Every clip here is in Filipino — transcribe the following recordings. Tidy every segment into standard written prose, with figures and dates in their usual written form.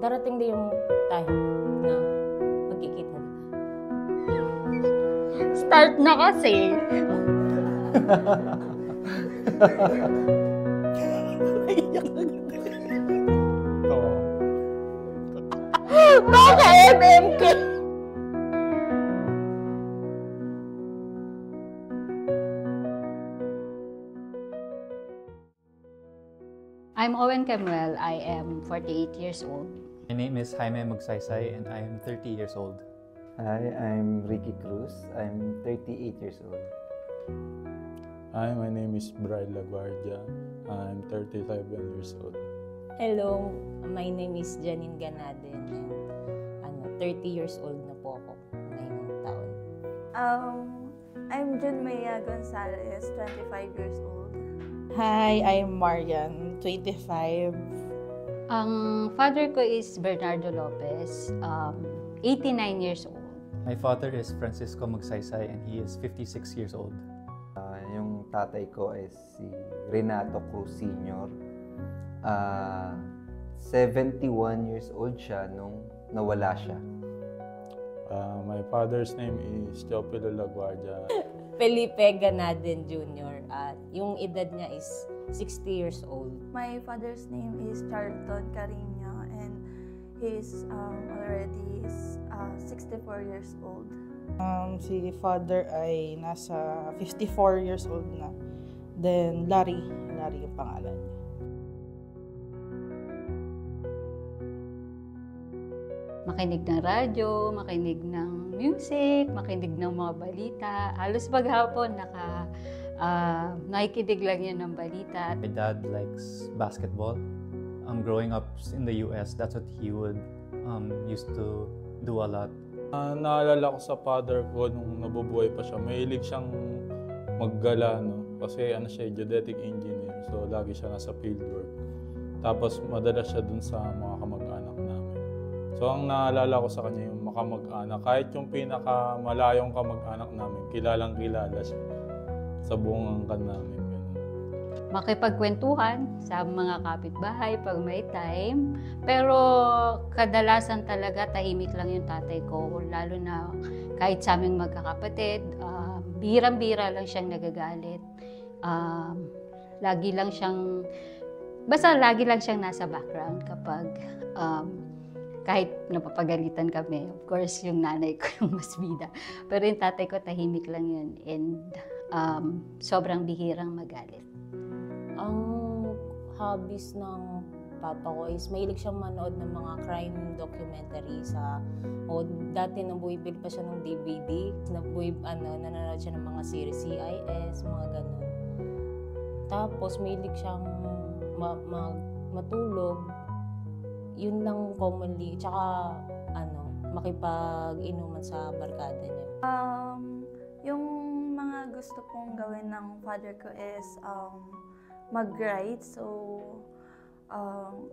darating din yung time na magkikita na. Start na kasi. Oo. Baka MMK. I'm Owen Kemuel. I am 48 years old. My name is Jaime Magsaysay and I am 30 years old. Hi, I'm Ricky Cruz. I'm 38 years old. Hi, my name is Brad Laguardia. I'm 37 years old. Hello, my name is Janine Ganaden and 30 years old na po ako ngayong taon. I'm Jun Maya Gonzalez, 25 years old. Hi, I'm Marian, 25. Ang father ko is Bernardo Lopez, 89 years old. My father is Francisco Magsaysay and he is 56 years old. Yung tatay ko is si Renato Cruz Sr. 71 years old siya nung nawala siya. My father's name is Teofilo Laguardia. Felipe Ganaden Jr. At yung edad niya is 60 years old. My father's name is Charlton Carino and he's already 64 years old. Si father ay nasa 54 years old na. Then Larry yung pangalan niya. Makinig ng radyo, makinig ng music, makinig ng mga balita. Halos paghapon, nakikinig lang yan ng balita. My dad likes basketball. Growing up in the US, that's what he would used to do a lot. Naalala ko sa father ko nung nabubuhay pa siya, mahilig siyang maggala, no? Kasi siya, geodetic engineer. So, lagi siya nasa fieldwork. Tapos, madalas siya dun sa mga kamag-anak namin. So, ang naalala ko sa kanya yung makamag-anak. Kahit yung pinakamalayong kamag-anak namin, kilalang-kilala siya sa buong angkan namin. Makipagkwentuhan sa mga kapitbahay pag may time. Pero kadalasan talaga tahimik lang yung tatay ko. Lalo na kahit sa aming magkakapatid, birang-bira lang siyang nagagalit. Lagi lang siyang nasa background kapag kahit napapagalitan kami. Of course, yung nanay ko yung mas bida. Pero yung tatay ko tahimik lang yun. And sobrang bihirang magalit. Ang hobbies ng papa ko is mahilig siyang manood ng mga crime documentary dati nang buibig pa siya ng DVD, nanonood siya ng mga series, CIS, mga ganun. Tapos mahilig siyang matulog. Yun lang commonly, tsaka makipag-inuman sa barkada niya. Yung mga gusto kong gawin ng father ko is mag-ride. So,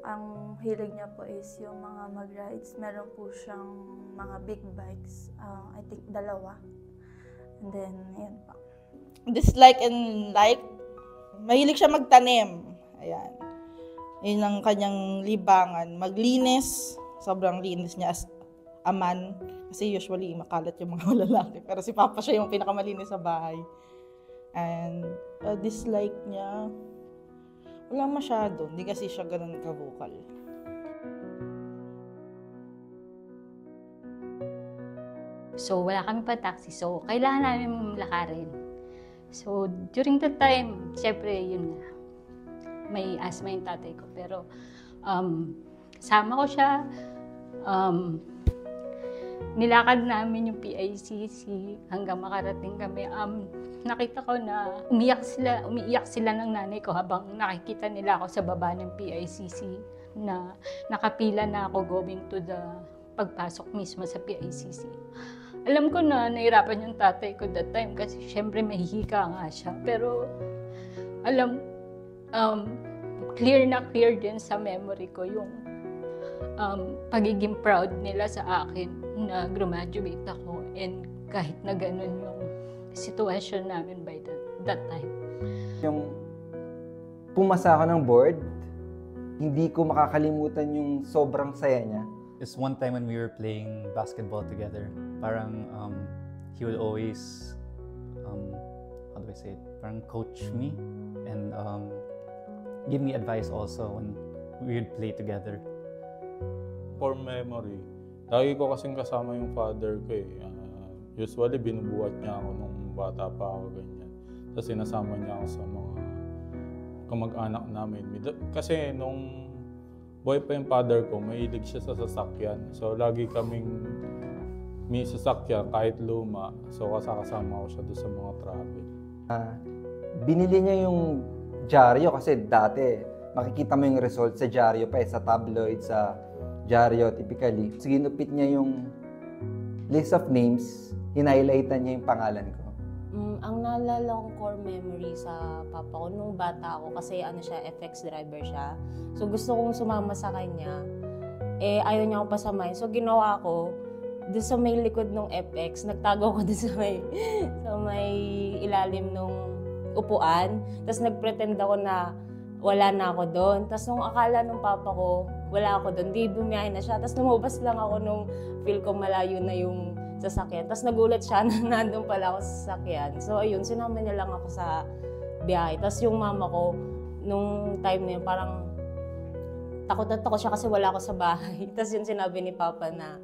ang hilig niya po is yung mga mag-rides. Meron po siyang mga big bikes. I think 2. And then, ayan pa. Dislike and like, mahilig siya magtanim. Ayan. Yun ang kanyang libangan. Maglinis. Sobrang linis niya as a man. Kasi usually makalat yung mga lalaki. Pero si Papa siya yung pinakamalinis sa bahay. And dislike niya, wala masyado. Hindi kasi siya ganun ka-vocal. So, wala kami pa taxi. So, kailangan namin lakarin. So, during that time, syempre, yun nga. May asthma yung tatay ko. Pero, kasama ko siya. Nilakad namin yung PICC hanggang makarating kami. Nakita ko na umiiyak sila ng nanay ko habang nakikita nila ako sa baba ng PICC na nakapila na ako going to the pagpasok mismo sa PICC. Alam ko na nahirapan yung tatay ko that time kasi syempre mahihika nga siya. Pero clear na clear din sa memory ko yung pagiging proud nila sa akin na graduate ako and kahit na ganun yung sitwasyon namin by that time. Yung pumasa ako ng board, Hindi ko makakalimutan yung sobrang saya niya. It's one time when we were playing basketball together. Parang he would always, how do I say it? Parang coach me and give me advice also when we would play together. For memory, lagi ko kasing kasama yung father ko eh. Usually, binubuhat niya ako nung bata pa ako, ganyan. Tapos sinasama niya ako sa mga kamag-anak namin. Kasi nung boy pa yung father ko, mahilig siya sa sasakyan. So, lagi kaming may sasakyan kahit luma. So, kasama ko siya doon sa mga travel. Binili niya yung dyaryo kasi dati makikita mo yung result sa dyaryo pa sa tabloid, sa dyaryo typically. So, ginupit niya yung list of names, hinighlightan niya yung pangalan ko. Ang naalala kong core memory sa papa ko nung bata ako kasi siya, FX driver siya. So gusto kong sumama sa kanya. Ayaw niya akong pasamahin. So ginawa ko, doon sa may likod ng FX, nagtago ko doon sa may ilalim ng upuan. Tapos nagpretend ako na wala na ako doon. Tapos nung akala ng papa ko, wala ako doon, di bumiyahin na siya. Tapos lumabas lang ako nung feel ko malayo na yung sasakyan. Tapos nagulat siya na nandun pala ako sa sasakyan. So ayun, sinama niya lang ako sa biyahe. Tapos yung mama ko, nung time na yun, parang takot na takot siya kasi wala ako sa bahay. Tapos yun sinabi ni Papa na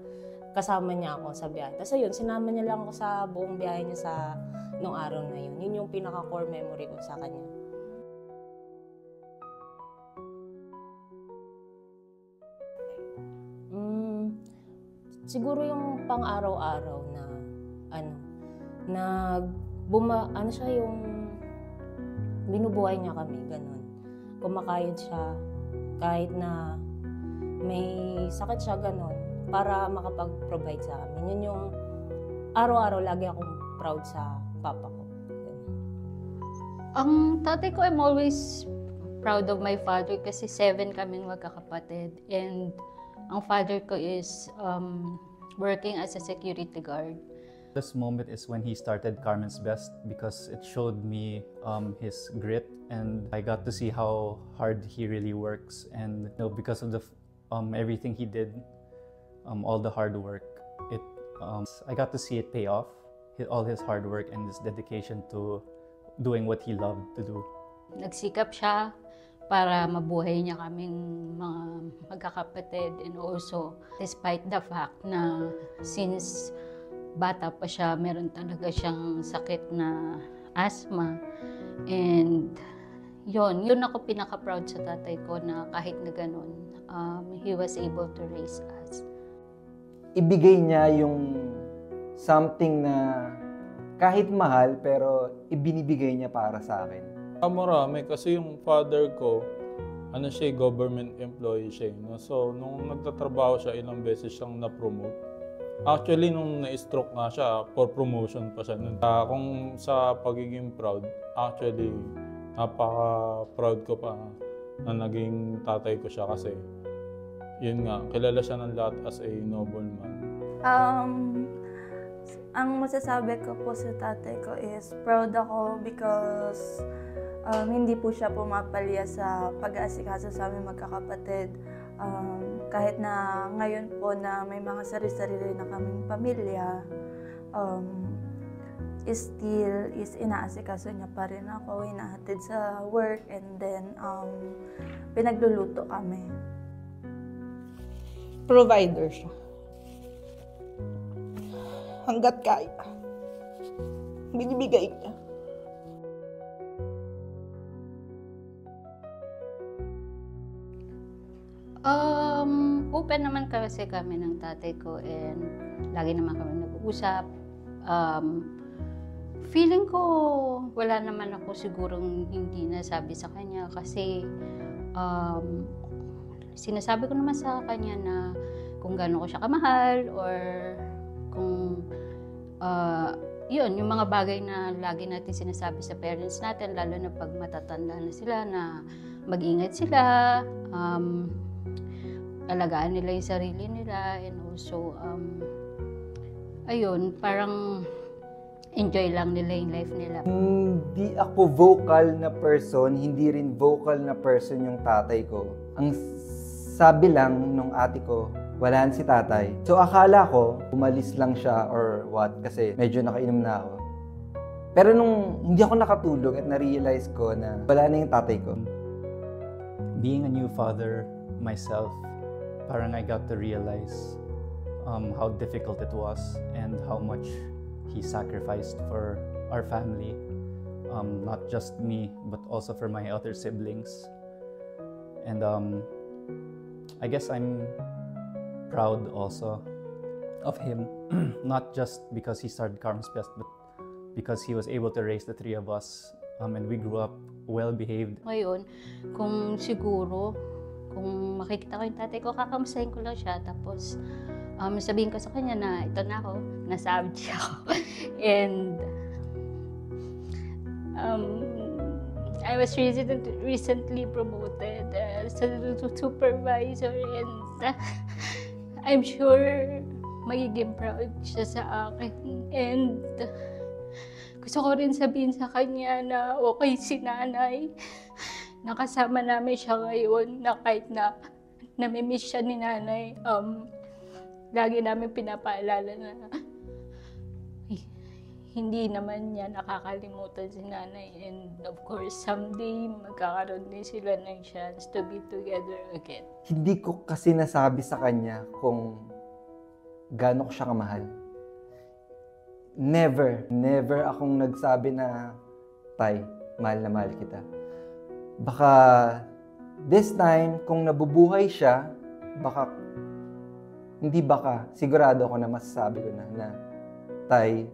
kasama niya ako sa biyahe. Tapos ayun, sinama niya lang ako sa buong biyahe niya sa nung araw na yun. Yun yung pinaka-core memory ko sa kanya. Siguro yung pang-araw-araw na siya yung binubuhay niya kami, ganun. Kumakayod siya kahit na may sakit siya, ganun, para makapag-provide sa amin. Yun yung araw-araw lagi akong proud sa papa ko. Ganun. Ang tatay ko, I'm always proud of my father kasi 7 kaming magkakapatid. And ang father ko is working as a security guard. This moment is when he started Carmen's Best because it showed me his grit, and I got to see how hard he really works. And because of the everything he did, all the hard work, I got to see it pay off. All his hard work and his dedication to doing what he loved to do. Nagsikap siya para mabuhay niya kaming mga magkakapatid, and also despite the fact na since bata pa siya, meron talaga siyang sakit na asthma. And yun ako pinaka-proud sa tatay ko na kahit na ganun, he was able to raise us. Ibigay niya yung something na kahit mahal pero ibinibigay niya para sa akin. Marami kasi yung father ko, siya, government employee siya. No? So, nung nagtatrabaho siya, ilang beses siyang na-promote. Actually, nung na-stroke nga siya, for promotion pa siya. Kung sa pagiging proud, actually, napaka-proud ko pa na naging tatay ko siya kasi yun nga, kilala siya ng lahat as a nobleman. Ang masasabi ko po sa tatay ko is proud ako because hindi po siya pumapalya sa pag-aasikaso sa aming magkakapatid. Kahit na ngayon po na may mga sarili-sarili na kaming pamilya, still is inaasikaso niya pa rin ako, inahatid sa work, and then pinagluluto kami. Provider siya. Hanggat kaya, binibigay niya. Open naman kasi kami ng tatay ko, and lagi naman kami nag-uusap. Feeling ko wala naman ako sigurong hindi nasabi sa kanya kasi sinasabi ko naman sa kanya na kung gaano ko siya kamahal, or kung yun, yung mga bagay na lagi natin sinasabi sa parents natin, lalo na pag matatanda na sila, na mag-ingat sila, alagaan nila yung sarili nila, and also, ayun, parang enjoy lang nila yung life nila. Hindi ako vocal na person, hindi rin vocal na person yung tatay ko. Ang sabi lang nung ate ko, wala si tatay. So akala ko, umalis lang siya or what, kasi medyo nakainom na ako. Pero nung hindi ako nakatulog at na-realize ko na wala na yung tatay ko. Being a new father myself, parang I got to realize how difficult it was and how much he sacrificed for our family. Not just me, but also for my other siblings. And I guess I'm proud also of him, not just because he started Carmen's Best, but because he was able to raise the three of us, and we grew up well-behaved. Ngayon, kung siguro, kung makikita ko yung tatay ko, kakamustahin ko lang siya. Tapos, sabihin ko sa kanya na ito na ako, nasa Abdi ako. And, I was recently promoted as a supervisor, and I'm sure magiging proud siya sa akin. And gusto ko rin sabihin sa kanya na okay si nanay. Nakasama namin siya ngayon na kahit na namimiss siya ni nanay, lagi namin pinapaalala na hindi naman niya nakakalimutan si nanay. And of course, someday magkakaroon din sila ng chance to be together again. Hindi ko kasi nasabi sa kanya kung gaano ko siya kamahal. Never akong nagsabi na, Tay, mahal na mahal kita. Baka this time, kung nabubuhay siya, sigurado ako na masasabi ko na Tay,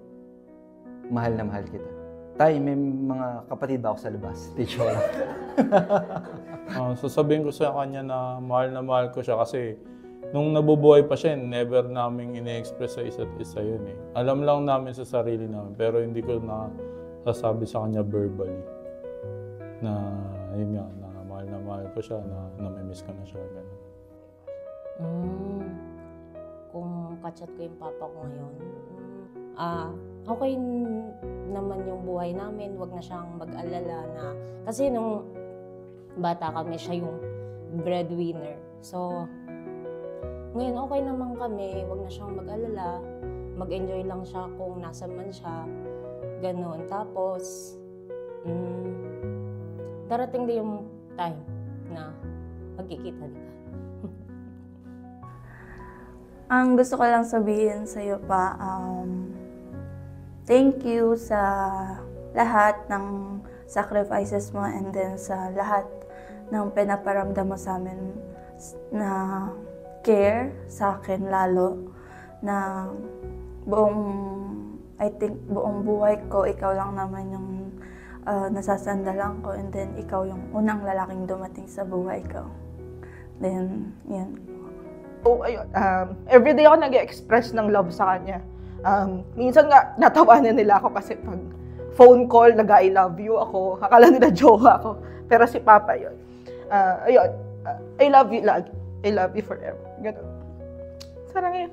mahal na mahal kita. Tay, may mga kapatid ba ako sa labas? Teacher lang. Sasabihin ko sa kanya na mahal ko siya kasi nung nabubuhay pa siya, never naming ine-express sa isa't isa yun eh. Alam lang namin sa sarili namin, pero hindi ko na sasabi sa kanya verbally na yun nga, na mahal ko siya, na namimiss ko na siya. Kung kachat ko yung papa ko ngayon, okay naman yung buhay namin, wag na siyang mag-alala na, kasi nung bata kami, siya yung breadwinner. So, ngayon okay naman kami, wag na siyang mag-alala, mag-enjoy lang siya kung nasan man siya, ganun. Tapos, darating din yung time na magkikita din. Ang gusto ko lang sabihin sa iyo pa, thank you sa lahat ng sacrifices mo, and then sa lahat ng pinaparamdam mo sa amin na care sa akin, lalo na buong buhay ko, ikaw lang naman yung nasasandalan ko, and then ikaw yung unang lalaking dumating sa buhay ko. Then, yan. So, ayun, everyday ako nag-express ng love sa kanya. Minsan nga, natawanan nila ako kasi pag phone call, nag-I love you ako, akala nila jowa ako. Pero si Papa yun. Ayun, I love you lagi. I love you forever. Ganun. Sarang yun.